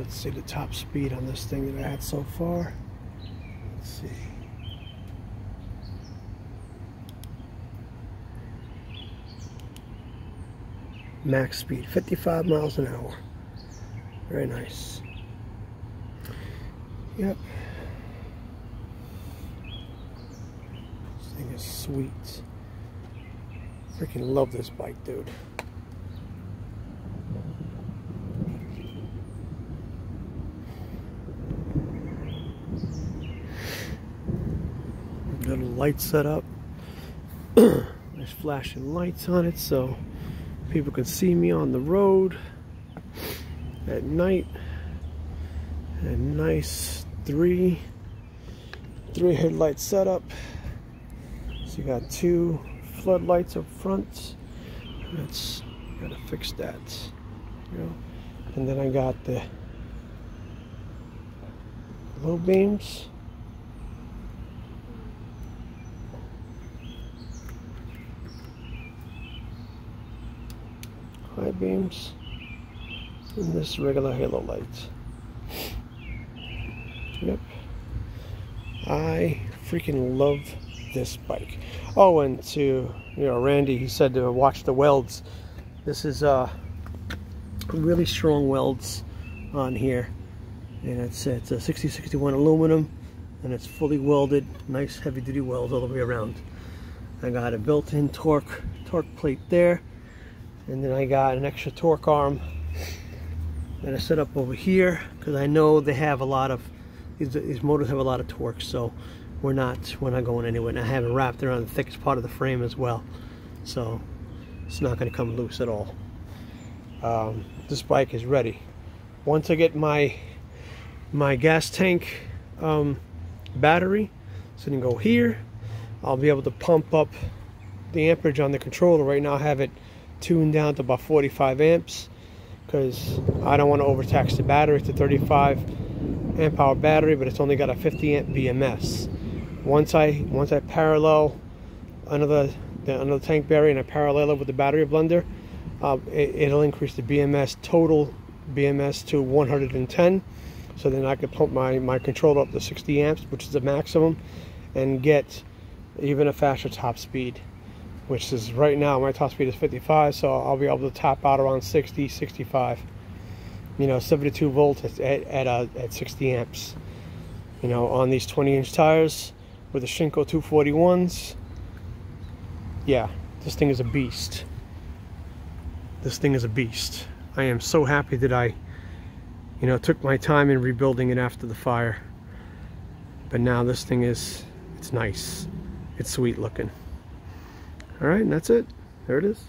let's see the top speed on this thing that I had so far. Let's see. Max speed, 55 miles an hour. Very nice. Yep. This thing is sweet. Freaking love this bike, dude. Got a light set up. There's flashing lights on it so people can see me on the road at night. A nice three headlight setup. So you got 2 floodlights up front. That's gotta fix that. You know. And then I got the low beams. High beams. And this regular halo light. Yep. I freaking love this bike. Oh, and to, you know, Randy, he said to watch the welds. This is really strong welds on here, and it's a 6061 aluminum, and it's fully welded. Nice heavy duty welds all the way around. I got a built-in torque plate there, and then I got an extra torque arm that I set up over here because I know they have a lot of these motors have a lot of torque, so we're not going anywhere. And I have it wrapped around the thickest part of the frame as well, so it's not going to come loose at all. This bike is ready. Once I get my gas tank battery, so you can go here, I'll be able to pump up the amperage on the controller. Right now I have it tuned down to about 45 amps because I don't want to overtax the battery. It's a 35 amp hour battery, but it's only got a 50 amp BMS. Once I parallel another tank battery and I parallel it with the battery blender, it'll increase the BMS, total BMS, to 110. So then I can pump my controller up to 60 amps, which is the maximum, and get even a faster top speed, which is right now my top speed is 55, so I'll be able to top out around 60, 65. You know, 72 volts at 60 amps. You know, on these 20-inch tires with the Shinko 241s. Yeah, this thing is a beast. This thing is a beast. I am so happy that I, you know, took my time in rebuilding it after the fire. But now this thing it's nice. It's sweet looking. All right, and that's it. There it is.